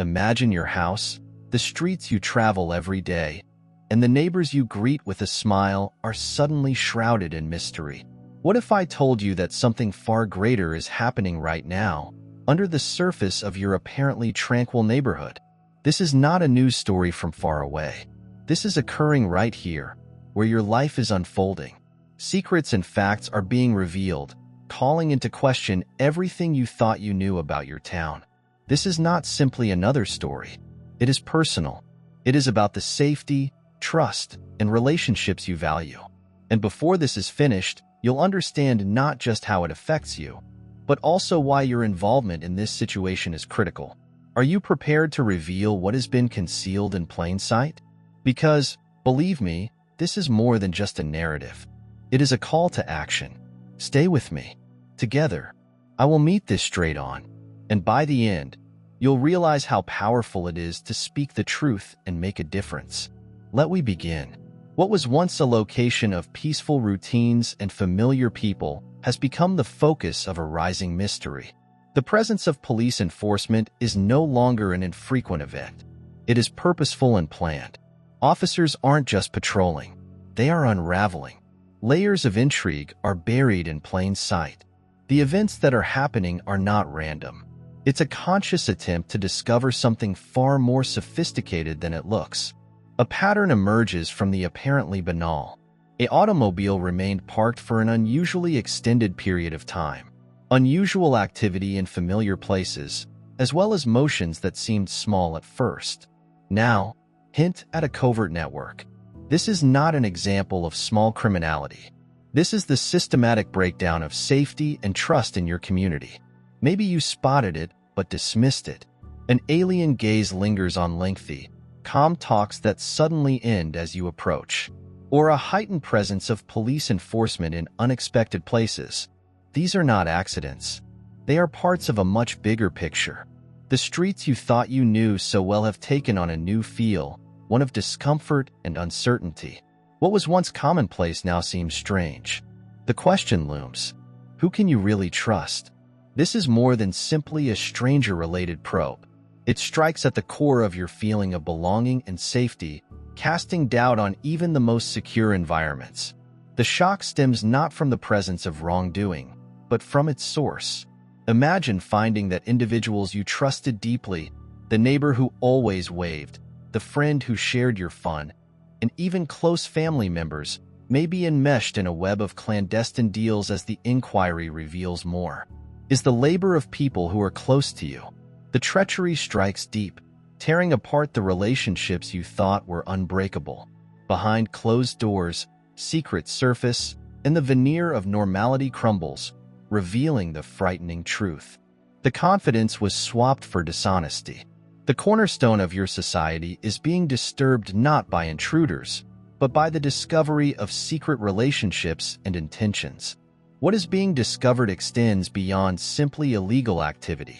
Imagine your house, the streets you travel every day, and the neighbors you greet with a smile are suddenly shrouded in mystery. What if I told you that something far greater is happening right now, under the surface of your apparently tranquil neighborhood? This is not a news story from far away. This is occurring right here, where your life is unfolding. Secrets and facts are being revealed, calling into question everything you thought you knew about your town. This is not simply another story. It is personal. It is about the safety, trust, and relationships you value. And before this is finished, you'll understand not just how it affects you, but also why your involvement in this situation is critical. Are you prepared to reveal what has been concealed in plain sight? Because, believe me, this is more than just a narrative. It is a call to action. Stay with me. Together, I will meet this straight on. And by the end, you'll realize how powerful it is to speak the truth and make a difference. Let we begin. What was once a location of peaceful routines and familiar people has become the focus of a rising mystery. The presence of police enforcement is no longer an infrequent event. It is purposeful and planned. Officers aren't just patrolling. They are unraveling. Layers of intrigue are buried in plain sight. The events that are happening are not random. It's a conscious attempt to discover something far more sophisticated than it looks. A pattern emerges from the apparently banal. An automobile remained parked for an unusually extended period of time. Unusual activity in familiar places, as well as motions that seemed small at first. Now, hint at a covert network. This is not an example of small criminality. This is the systematic breakdown of safety and trust in your community. Maybe you spotted it, but dismissed it. An alien gaze lingers on lengthy, calm talks that suddenly end as you approach. Or a heightened presence of police enforcement in unexpected places. These are not accidents. They are parts of a much bigger picture. The streets you thought you knew so well have taken on a new feel, one of discomfort and uncertainty. What was once commonplace now seems strange. The question looms, who can you really trust? This is more than simply a stranger-related probe. It strikes at the core of your feeling of belonging and safety, casting doubt on even the most secure environments. The shock stems not from the presence of wrongdoing, but from its source. Imagine finding that individuals you trusted deeply, the neighbor who always waved, the friend who shared your fun, and even close family members may be enmeshed in a web of clandestine deals as the inquiry reveals more. Is the labor of people who are close to you. The treachery strikes deep, tearing apart the relationships you thought were unbreakable. Behind closed doors, secrets surface, and the veneer of normality crumbles, revealing the frightening truth. The confidence was swapped for dishonesty. The cornerstone of your society is being disturbed not by intruders, but by the discovery of secret relationships and intentions. What is being discovered extends beyond simply illegal activity.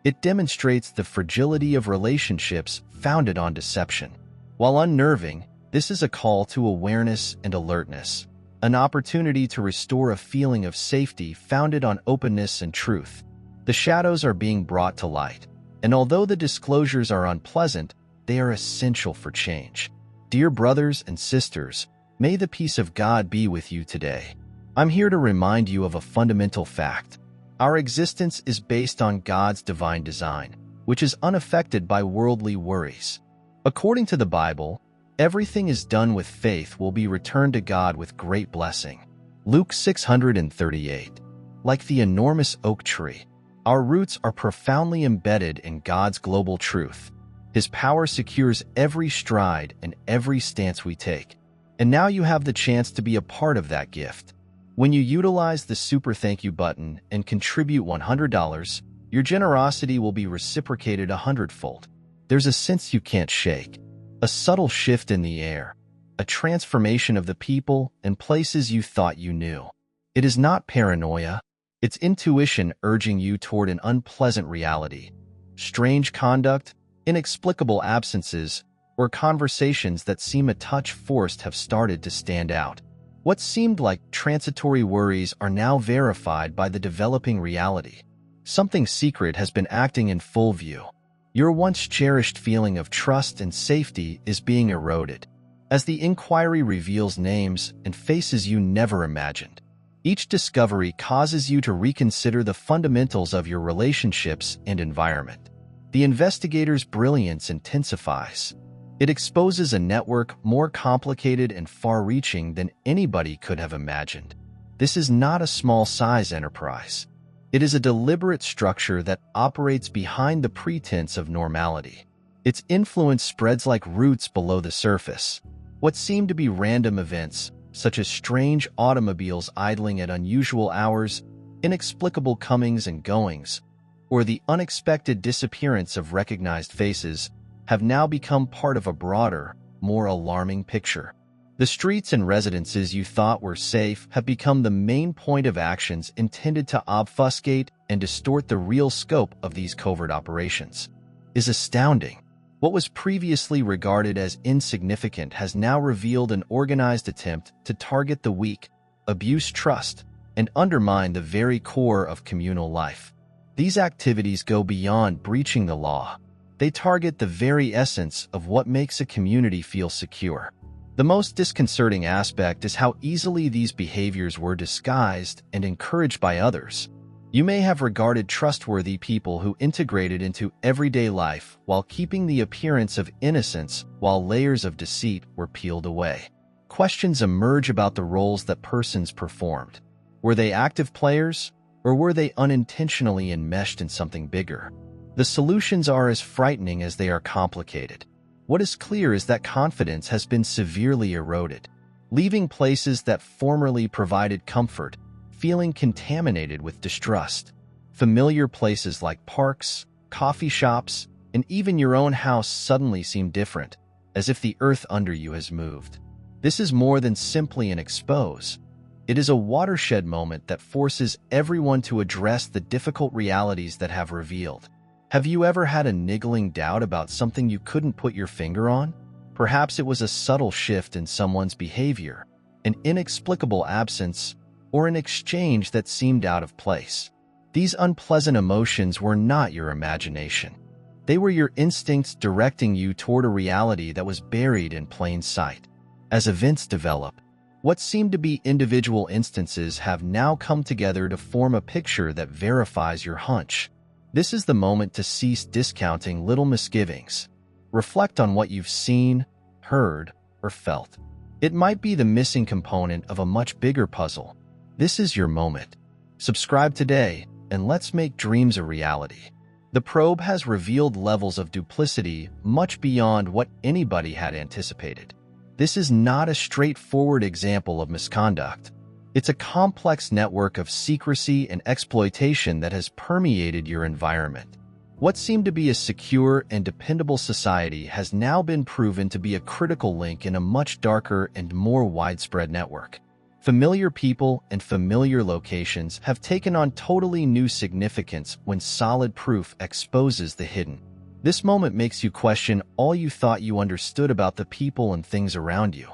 It demonstrates the fragility of relationships founded on deception. While unnerving, this is a call to awareness and alertness, an opportunity to restore a feeling of safety founded on openness and truth. The shadows are being brought to light, and although the disclosures are unpleasant, they are essential for change. Dear brothers and sisters, may the peace of God be with you today. I'm here to remind you of a fundamental fact. Our existence is based on God's divine design, which is unaffected by worldly worries. According to the Bible, everything is done with faith will be returned to God with great blessing. Luke 638. Like the enormous oak tree, our roots are profoundly embedded in God's global truth. His power secures every stride and every stance we take. And now you have the chance to be a part of that gift. When you utilize the Super Thank You button and contribute $100, your generosity will be reciprocated 100-fold. There's a sense you can't shake, a subtle shift in the air, a transformation of the people and places you thought you knew. It is not paranoia, it's intuition urging you toward an unpleasant reality. Strange conduct, inexplicable absences, or conversations that seem a touch forced have started to stand out. What seemed like transitory worries are now verified by the developing reality. Something secret has been acting in full view. Your once cherished feeling of trust and safety is being eroded, as the inquiry reveals names and faces you never imagined. Each discovery causes you to reconsider the fundamentals of your relationships and environment. The investigator's brilliance intensifies. It exposes a network more complicated and far-reaching than anybody could have imagined. This is not a small-size enterprise. It is a deliberate structure that operates behind the pretense of normality. Its influence spreads like roots below the surface. What seem to be random events, such as strange automobiles idling at unusual hours, inexplicable comings and goings, or the unexpected disappearance of recognized faces, have now become part of a broader, more alarming picture. The streets and residences you thought were safe have become the main point of actions intended to obfuscate and distort the real scope of these covert operations. Is astounding. What was previously regarded as insignificant has now revealed an organized attempt to target the weak, abuse trust, and undermine the very core of communal life. These activities go beyond breaching the law. They target the very essence of what makes a community feel secure. The most disconcerting aspect is how easily these behaviors were disguised and encouraged by others. You may have regarded trustworthy people who integrated into everyday life while keeping the appearance of innocence while layers of deceit were peeled away. Questions emerge about the roles that persons performed. Were they active players, or were they unintentionally enmeshed in something bigger? The solutions are as frightening as they are complicated. What is clear is that confidence has been severely eroded, leaving places that formerly provided comfort feeling contaminated with distrust. Familiar places like parks, coffee shops, and even your own house suddenly seem different, as if the earth under you has moved. This is more than simply an expose. It is a watershed moment that forces everyone to address the difficult realities that have revealed. Have you ever had a niggling doubt about something you couldn't put your finger on? Perhaps it was a subtle shift in someone's behavior, an inexplicable absence, or an exchange that seemed out of place. These unpleasant emotions were not your imagination. They were your instincts directing you toward a reality that was buried in plain sight. As events develop, what seemed to be individual instances have now come together to form a picture that verifies your hunch. This is the moment to cease discounting little misgivings. Reflect on what you've seen, heard, or felt. It might be the missing component of a much bigger puzzle. This is your moment. Subscribe today, and let's make dreams a reality. The probe has revealed levels of duplicity much beyond what anybody had anticipated. This is not a straightforward example of misconduct. It's a complex network of secrecy and exploitation that has permeated your environment. What seemed to be a secure and dependable society has now been proven to be a critical link in a much darker and more widespread network. Familiar people and familiar locations have taken on totally new significance when solid proof exposes the hidden. This moment makes you question all you thought you understood about the people and things around you.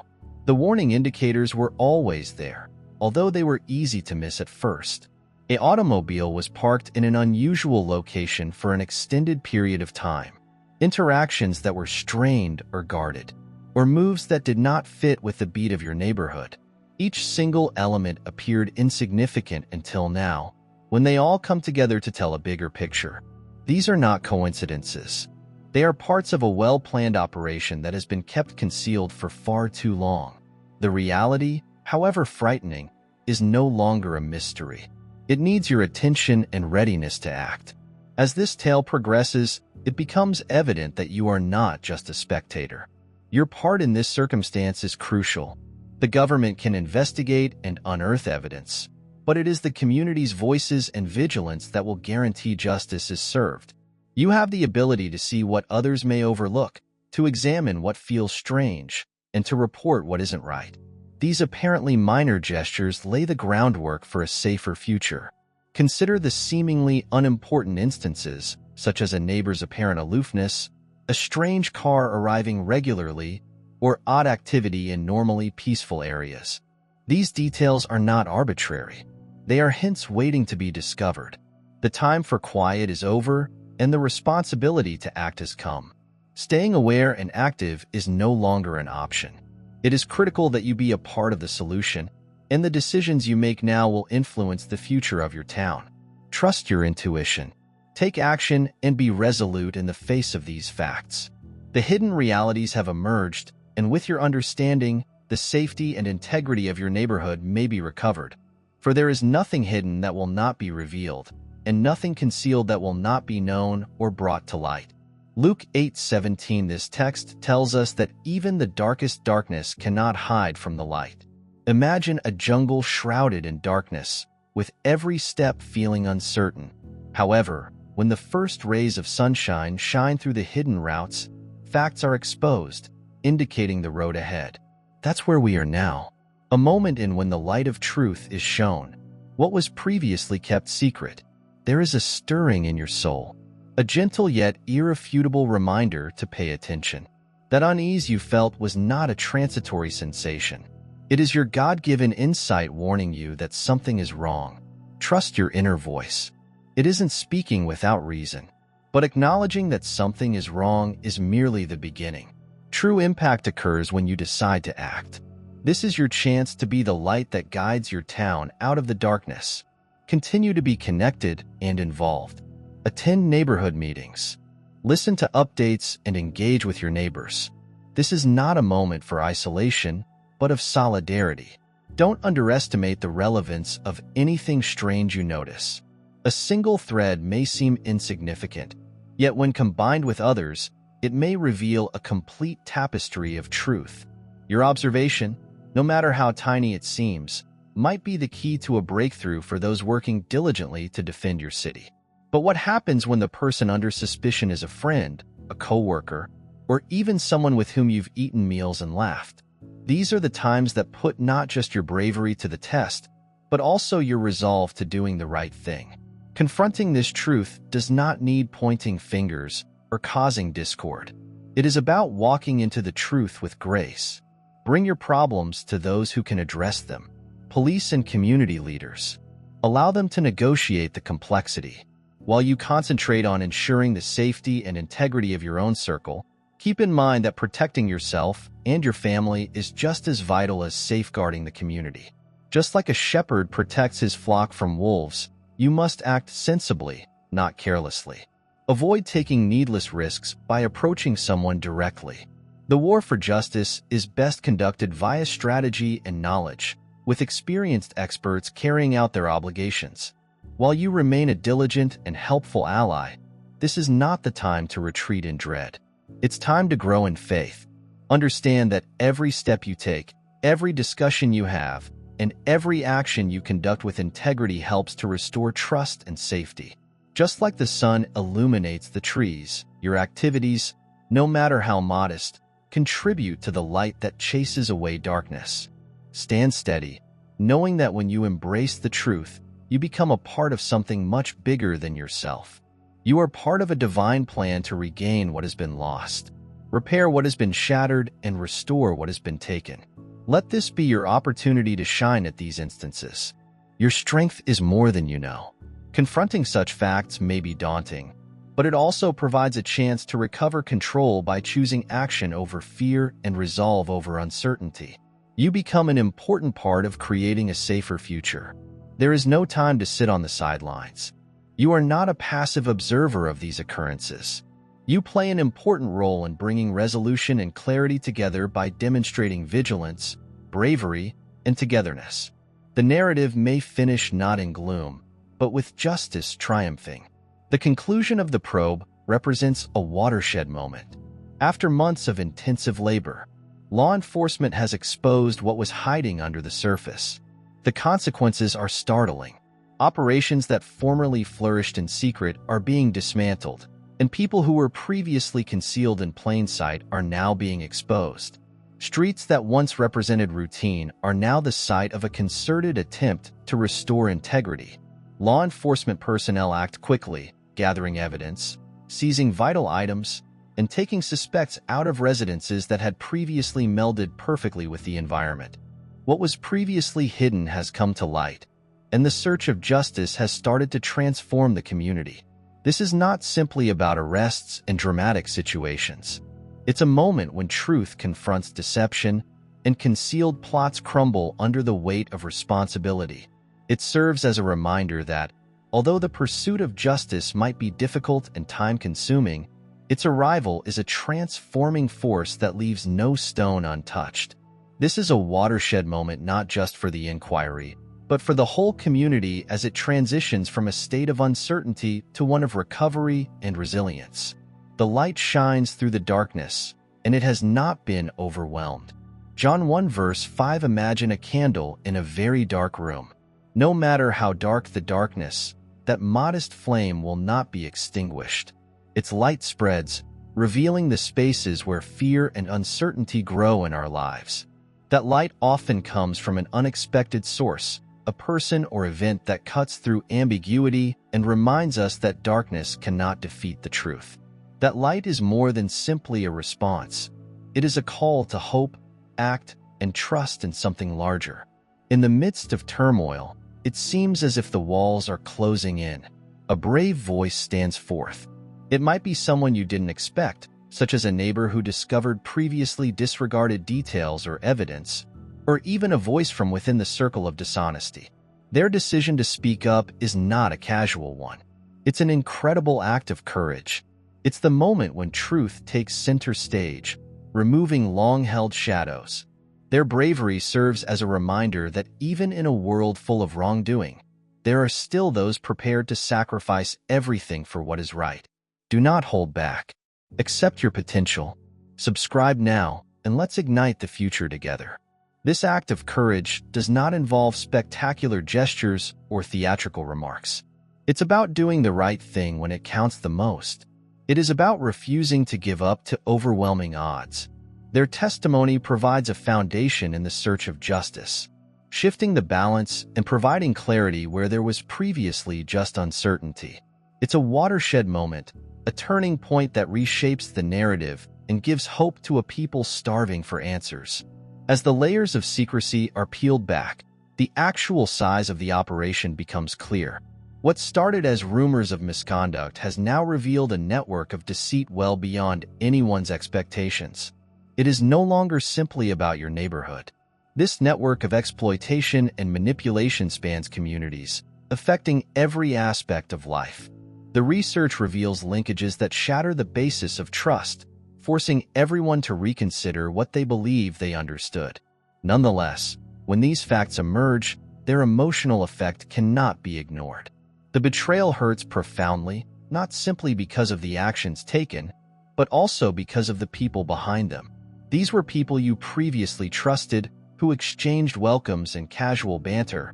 The warning indicators were always there, although they were easy to miss at first. An automobile was parked in an unusual location for an extended period of time. Interactions that were strained or guarded, or moves that did not fit with the beat of your neighborhood. Each single element appeared insignificant until now, when they all come together to tell a bigger picture. These are not coincidences. They are parts of a well-planned operation that has been kept concealed for far too long. The reality, however frightening, is no longer a mystery. It needs your attention and readiness to act. As this tale progresses, it becomes evident that you are not just a spectator. Your part in this circumstance is crucial. The government can investigate and unearth evidence, but it is the community's voices and vigilance that will guarantee justice is served. You have the ability to see what others may overlook, to examine what feels strange, and to report what isn't right. These apparently minor gestures lay the groundwork for a safer future. Consider the seemingly unimportant instances, such as a neighbor's apparent aloofness, a strange car arriving regularly, or odd activity in normally peaceful areas. These details are not arbitrary. They are hints waiting to be discovered. The time for quiet is over, and the responsibility to act has come. Staying aware and active is no longer an option. It is critical that you be a part of the solution, and the decisions you make now will influence the future of your town. Trust your intuition. Take action and be resolute in the face of these facts. The hidden realities have emerged, and with your understanding, the safety and integrity of your neighborhood may be recovered. For there is nothing hidden that will not be revealed, and nothing concealed that will not be known or brought to light. Luke 8:17. This text tells us that even the darkest darkness cannot hide from the light. Imagine a jungle shrouded in darkness, with every step feeling uncertain. However, when the first rays of sunshine shine through the hidden routes, facts are exposed, indicating the road ahead. That's where we are now, a moment in when the light of truth is shown. What was previously kept secret? There is a stirring in your soul, a gentle yet irrefutable reminder to pay attention. That unease you felt was not a transitory sensation. It is your God-given insight warning you that something is wrong. Trust your inner voice. It isn't speaking without reason, but acknowledging that something is wrong is merely the beginning. True impact occurs when you decide to act. This is your chance to be the light that guides your town out of the darkness. Continue to be connected and involved. Attend neighborhood meetings. Listen to updates and engage with your neighbors. This is not a moment for isolation, but of solidarity. Don't underestimate the relevance of anything strange you notice. A single thread may seem insignificant, yet when combined with others, it may reveal a complete tapestry of truth. Your observation, no matter how tiny it seems, might be the key to a breakthrough for those working diligently to defend your city. But what happens when the person under suspicion is a friend, a coworker, or even someone with whom you've eaten meals and laughed? These are the times that put not just your bravery to the test, but also your resolve to doing the right thing. Confronting this truth does not need pointing fingers or causing discord. It is about walking into the truth with grace. Bring your problems to those who can address them. Police and community leaders. Allow them to negotiate the complexity. While you concentrate on ensuring the safety and integrity of your own circle, keep in mind that protecting yourself and your family is just as vital as safeguarding the community. Just like a shepherd protects his flock from wolves, you must act sensibly, not carelessly. Avoid taking needless risks by approaching someone directly. The war for justice is best conducted via strategy and knowledge, with experienced experts carrying out their obligations. While you remain a diligent and helpful ally, this is not the time to retreat in dread. It's time to grow in faith. Understand that every step you take, every discussion you have, and every action you conduct with integrity helps to restore trust and safety. Just like the sun illuminates the trees, your activities, no matter how modest, contribute to the light that chases away darkness. Stand steady, knowing that when you embrace the truth, you become a part of something much bigger than yourself. You are part of a divine plan to regain what has been lost, repair what has been shattered, and restore what has been taken. Let this be your opportunity to shine at these instances. Your strength is more than you know. Confronting such facts may be daunting, but it also provides a chance to recover control by choosing action over fear and resolve over uncertainty. You become an important part of creating a safer future. There is no time to sit on the sidelines. You are not a passive observer of these occurrences. You play an important role in bringing resolution and clarity together by demonstrating vigilance, bravery, and togetherness. The narrative may finish not in gloom, but with justice triumphing. The conclusion of the probe represents a watershed moment. After months of intensive labor, law enforcement has exposed what was hiding under the surface. The consequences are startling. Operations that formerly flourished in secret are being dismantled, and people who were previously concealed in plain sight are now being exposed. Streets that once represented routine are now the site of a concerted attempt to restore integrity. Law enforcement personnel act quickly, gathering evidence, seizing vital items, and taking suspects out of residences that had previously melded perfectly with the environment. What was previously hidden has come to light, and the search of justice has started to transform the community. This is not simply about arrests and dramatic situations. It's a moment when truth confronts deception and concealed plots crumble under the weight of responsibility. It serves as a reminder that, although the pursuit of justice might be difficult and time-consuming, its arrival is a transforming force that leaves no stone untouched. This is a watershed moment not just for the inquiry, but for the whole community as it transitions from a state of uncertainty to one of recovery and resilience. The light shines through the darkness, and it has not been overwhelmed. John 1 verse 5. Imagine a candle in a very dark room. No matter how dark the darkness, that modest flame will not be extinguished. Its light spreads, revealing the spaces where fear and uncertainty grow in our lives. That light often comes from an unexpected source, a person or event that cuts through ambiguity and reminds us that darkness cannot defeat the truth. That light is more than simply a response. It is a call to hope, act, and trust in something larger. In the midst of turmoil, it seems as if the walls are closing in. A brave voice stands forth. It might be someone you didn't expect, such as a neighbor who discovered previously disregarded details or evidence, or even a voice from within the circle of dishonesty. Their decision to speak up is not a casual one. It's an incredible act of courage. It's the moment when truth takes center stage, removing long-held shadows. Their bravery serves as a reminder that even in a world full of wrongdoing, there are still those prepared to sacrifice everything for what is right. Do not hold back. Accept your potential. Subscribe now, and let's ignite the future together. This act of courage does not involve spectacular gestures or theatrical remarks. It's about doing the right thing when it counts the most. It is about refusing to give up to overwhelming odds. Their testimony provides a foundation in the search of justice, shifting the balance and providing clarity where there was previously just uncertainty. It's a watershed moment, a turning point that reshapes the narrative and gives hope to a people starving for answers. As the layers of secrecy are peeled back, the actual size of the operation becomes clear. What started as rumors of misconduct has now revealed a network of deceit well beyond anyone's expectations. It is no longer simply about your neighborhood. This network of exploitation and manipulation spans communities, affecting every aspect of life. The research reveals linkages that shatter the basis of trust, forcing everyone to reconsider what they believe they understood. Nonetheless, when these facts emerge, their emotional effect cannot be ignored. The betrayal hurts profoundly, not simply because of the actions taken, but also because of the people behind them. These were people you previously trusted, who exchanged welcomes and casual banter,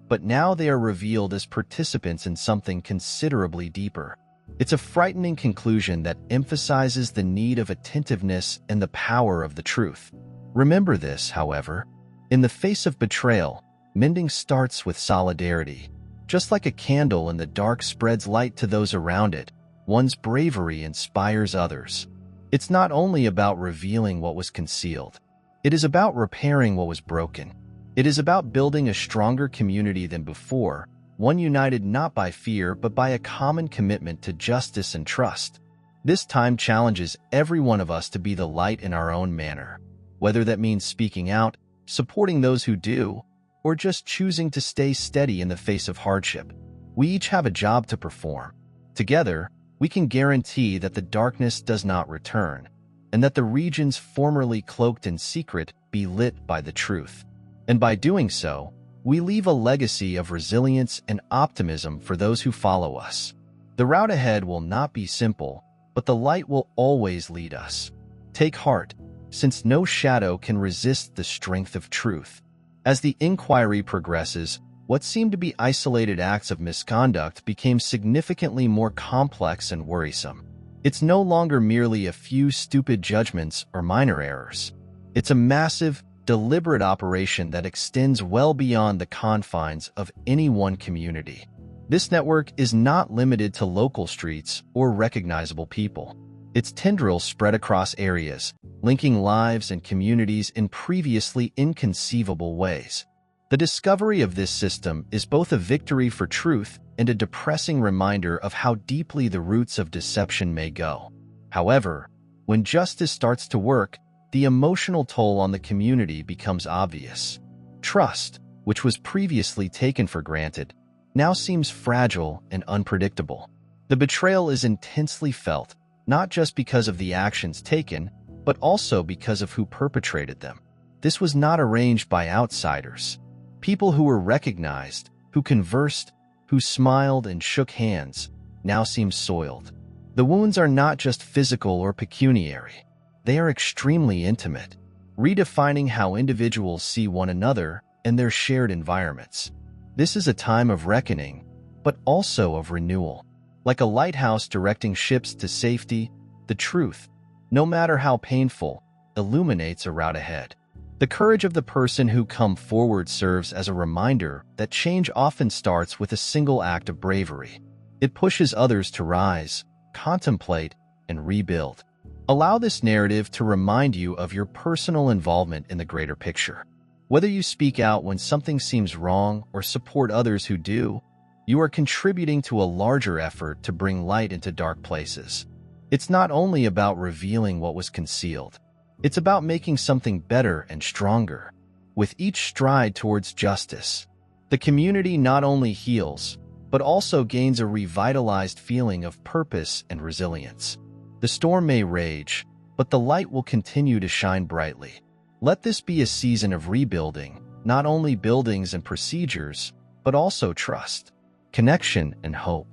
but now they are revealed as participants in something considerably deeper. It's a frightening conclusion that emphasizes the need of attentiveness and the power of the truth. Remember this, however. In the face of betrayal, mending starts with solidarity. Just like a candle in the dark spreads light to those around it, one's bravery inspires others. It's not only about revealing what was concealed. It is about repairing what was broken. It is about building a stronger community than before, one united not by fear but by a common commitment to justice and trust. This time challenges every one of us to be the light in our own manner, whether that means speaking out, supporting those who do, or just choosing to stay steady in the face of hardship. We each have a job to perform. Together, we can guarantee that the darkness does not return, and that the regions formerly cloaked in secret be lit by the truth. And by doing so, we leave a legacy of resilience and optimism for those who follow us. The route ahead will not be simple, but the light will always lead us. Take heart, since no shadow can resist the strength of truth. As the inquiry progresses, what seemed to be isolated acts of misconduct became significantly more complex and worrisome. It's no longer merely a few stupid judgments or minor errors. It's a massive, deliberate operation that extends well beyond the confines of any one community. This network is not limited to local streets or recognizable people. Its tendrils spread across areas, linking lives and communities in previously inconceivable ways. The discovery of this system is both a victory for truth and a depressing reminder of how deeply the roots of deception may go. However, when justice starts to work, the emotional toll on the community becomes obvious. Trust, which was previously taken for granted, now seems fragile and unpredictable. The betrayal is intensely felt, not just because of the actions taken, but also because of who perpetrated them. This was not arranged by outsiders. People who were recognized, who conversed, who smiled and shook hands, now seem soiled. The wounds are not just physical or pecuniary. They are extremely intimate, redefining how individuals see one another and their shared environments. This is a time of reckoning, but also of renewal. Like a lighthouse directing ships to safety, the truth, no matter how painful, illuminates a route ahead. The courage of the person who comes forward serves as a reminder that change often starts with a single act of bravery. It pushes others to rise, contemplate, and rebuild. Allow this narrative to remind you of your personal involvement in the greater picture. Whether you speak out when something seems wrong or support others who do, you are contributing to a larger effort to bring light into dark places. It's not only about revealing what was concealed. It's about making something better and stronger. With each stride towards justice, the community not only heals, but also gains a revitalized feeling of purpose and resilience. The storm may rage, but the light will continue to shine brightly. Let this be a season of rebuilding, not only buildings and procedures, but also trust, connection, and hope.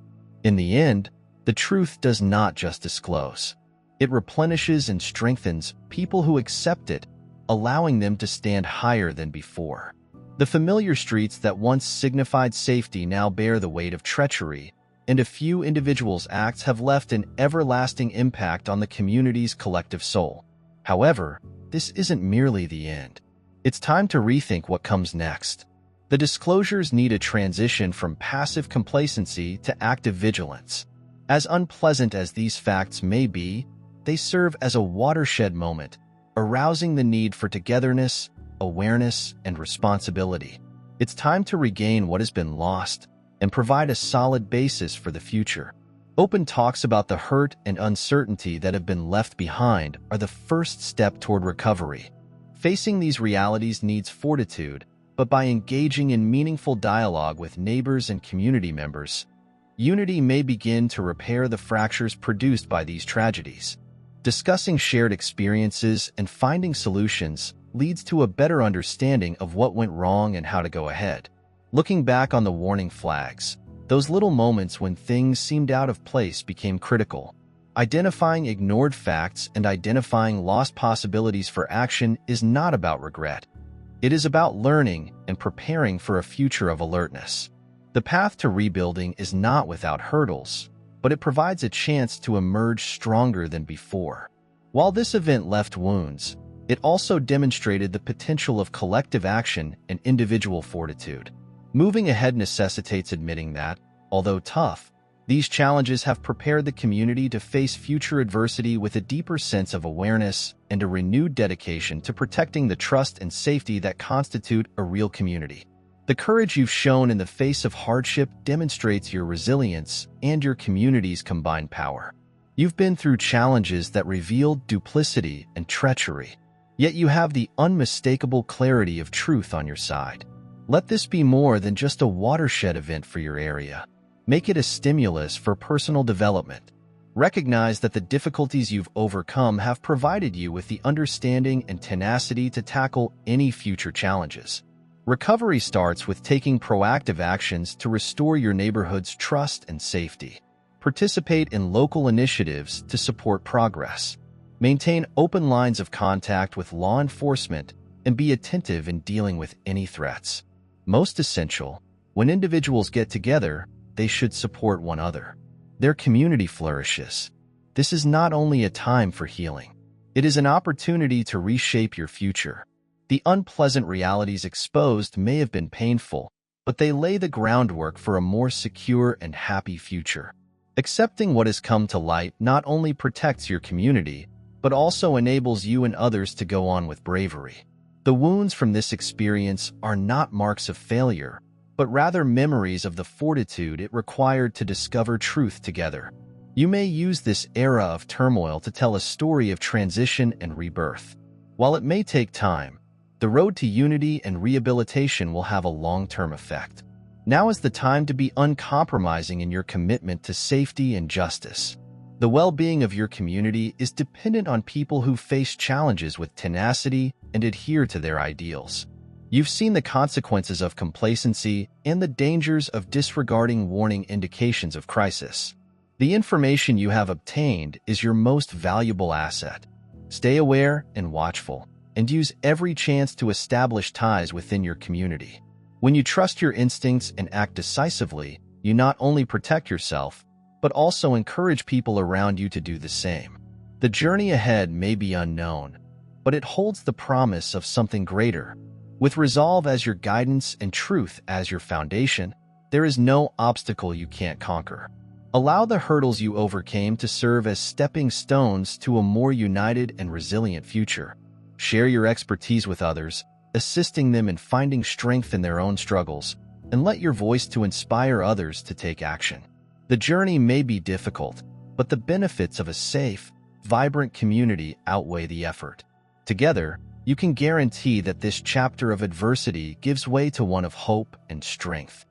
In the end, the truth does not just disclose. It replenishes and strengthens people who accept it, allowing them to stand higher than before. The familiar streets that once signified safety now bear the weight of treachery, and a few individuals' acts have left an everlasting impact on the community's collective soul. However, this isn't merely the end. It's time to rethink what comes next. The disclosures need a transition from passive complacency to active vigilance. As unpleasant as these facts may be, they serve as a watershed moment, arousing the need for togetherness, awareness, and responsibility. It's time to regain what has been lost and provide a solid basis for the future. Open talks about the hurt and uncertainty that have been left behind are the first step toward recovery. Facing these realities needs fortitude, but by engaging in meaningful dialogue with neighbors and community members, unity may begin to repair the fractures produced by these tragedies. Discussing shared experiences and finding solutions leads to a better understanding of what went wrong and how to go ahead. Looking back on the warning flags, those little moments when things seemed out of place became critical. Identifying ignored facts and identifying lost possibilities for action is not about regret. It is about learning and preparing for a future of alertness. The path to rebuilding is not without hurdles, but it provides a chance to emerge stronger than before. While this event left wounds, it also demonstrated the potential of collective action and individual fortitude. Moving ahead necessitates admitting that, although tough, these challenges have prepared the community to face future adversity with a deeper sense of awareness and a renewed dedication to protecting the trust and safety that constitute a real community. The courage you've shown in the face of hardship demonstrates your resilience and your community's combined power. You've been through challenges that revealed duplicity and treachery, yet you have the unmistakable clarity of truth on your side. Let this be more than just a watershed event for your area. Make it a stimulus for personal development. Recognize that the difficulties you've overcome have provided you with the understanding and tenacity to tackle any future challenges. Recovery starts with taking proactive actions to restore your neighborhood's trust and safety. Participate in local initiatives to support progress. Maintain open lines of contact with law enforcement and be attentive in dealing with any threats. Most essential, when individuals get together, they should support one another. Their community flourishes. This is not only a time for healing. It is an opportunity to reshape your future. The unpleasant realities exposed may have been painful, but they lay the groundwork for a more secure and happy future. Accepting what has come to light not only protects your community, but also enables you and others to go on with bravery. The wounds from this experience are not marks of failure, but rather memories of the fortitude it required to discover truth together. You may use this era of turmoil to tell a story of transition and rebirth. While it may take time, the road to unity and rehabilitation will have a long-term effect. Now is the time to be uncompromising in your commitment to safety and justice. The well-being of your community is dependent on people who face challenges with tenacity and adhere to their ideals. You've seen the consequences of complacency and the dangers of disregarding warning indications of crisis. The information you have obtained is your most valuable asset. Stay aware and watchful, and use every chance to establish ties within your community. When you trust your instincts and act decisively, you not only protect yourself, but also encourage people around you to do the same. The journey ahead may be unknown, but it holds the promise of something greater. With resolve as your guidance and truth as your foundation, there is no obstacle you can't conquer. Allow the hurdles you overcame to serve as stepping stones to a more united and resilient future. Share your expertise with others, assisting them in finding strength in their own struggles, and let your voice to inspire others to take action. The journey may be difficult, but the benefits of a safe, vibrant community outweigh the effort. Together, you can guarantee that this chapter of adversity gives way to one of hope and strength.